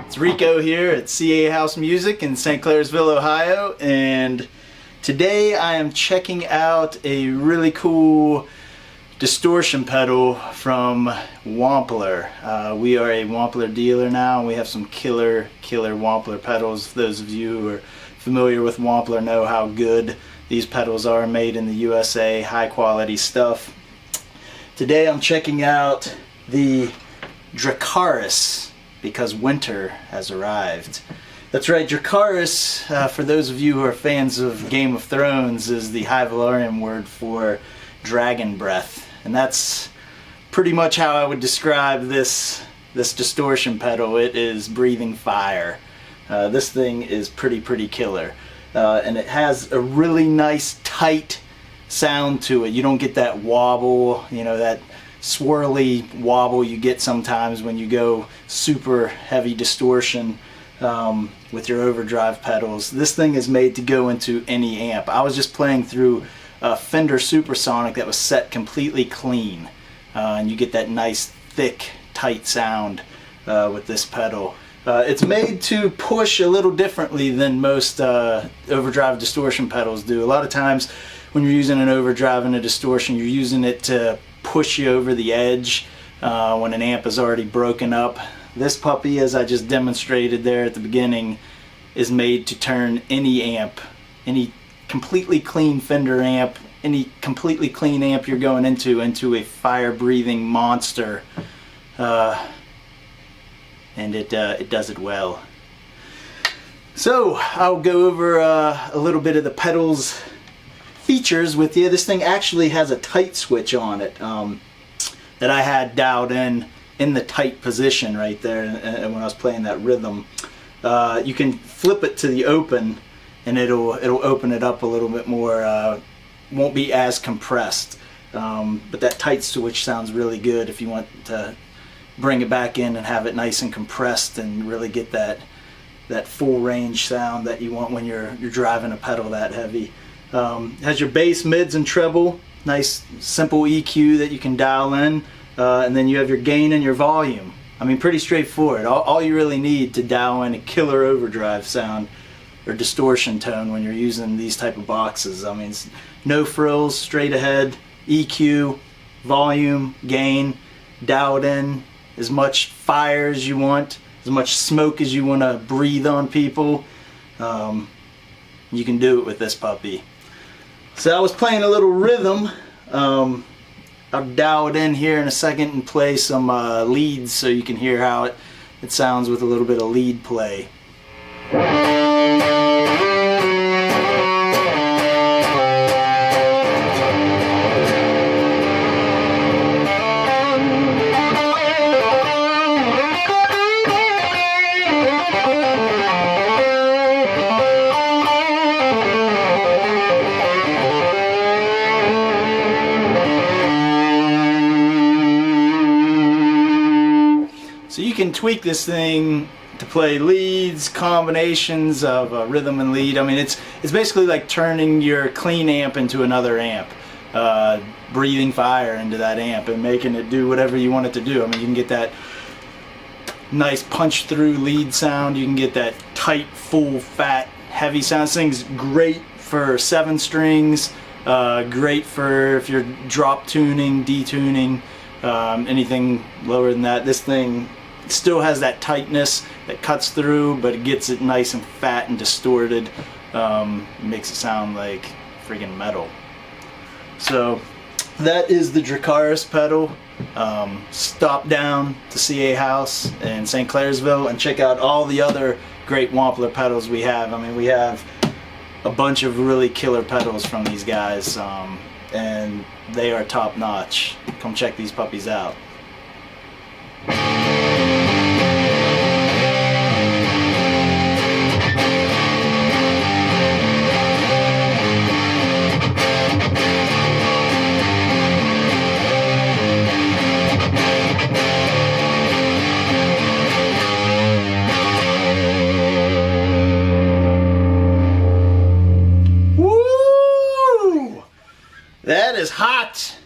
It's Rico here at CA House Music in St. Clairsville, Ohio, and today I am checking out a really cool distortion pedal from Wampler. We are a Wampler dealer now, and we have some killer Wampler pedals. Those of you who are familiar with Wampler know how good these pedals are, made in the USA, high quality stuff. Today I'm checking out the Dracarys, because winter has arrived. That's right, Dracarys, for those of you who are fans of Game of Thrones, is the High Valyrian word for dragon breath. And that's pretty much how I would describe this distortion pedal. It is breathing fire. This thing is pretty killer. And it has a really nice tight sound to it. You don't get that wobble, you know, that swirly wobble you get sometimes when you go super heavy distortion with your overdrive pedals. This thing is made to go into any amp. I was just playing through a Fender Supersonic that was set completely clean, and you get that nice thick tight sound with this pedal. It's made to push a little differently than most overdrive distortion pedals do. A lot of times when you're using an overdrive and a distortion, you're using it to push you over the edge when an amp is already broken up. This puppy, as I just demonstrated there at the beginning, is made to turn any amp, any completely clean Fender amp, any completely clean amp you're going into a fire-breathing monster, and it does it well. So I'll go over a little bit of the pedals features with you. This thing actually has a tight switch on it that I had dialed in the tight position right there, and when I was playing that rhythm. You can flip it to the open and it'll open it up a little bit more. Won't be as compressed, but that tight switch sounds really good if you want to bring it back in and have it nice and compressed and really get that full range sound that you want when you're driving a pedal that heavy. Has your bass, mids, and treble. Nice simple EQ that you can dial in, and then you have your gain and your volume. I mean, pretty straightforward. All you really need to dial in a killer overdrive sound or distortion tone when you're using these type of boxes. I mean, it's no frills, straight ahead, EQ, volume, gain, dialed in as much fire as you want, as much smoke as you want to breathe on people. You can do it with this puppy. So I was playing a little rhythm. I'll dial it in here in a second and play some leads so you can hear how it sounds with a little bit of lead play. So you can tweak this thing to play leads, combinations of rhythm and lead. I mean, it's basically like turning your clean amp into another amp, breathing fire into that amp and making it do whatever you want it to do. I mean, you can get that nice punch through lead sound, you can get that tight, full, fat, heavy sound. This thing's great for 7 strings, great for if you're drop tuning, detuning, anything lower than that. This thing still has that tightness that cuts through, but it gets it nice and fat and distorted. Makes it sound like friggin' metal. So that is the Dracarys pedal. Stop down to CA House in St. Clairsville and check out all the other great Wampler pedals we have. I mean, we have a bunch of really killer pedals from these guys, and they are top notch. Come check these puppies out. That is hot. hot.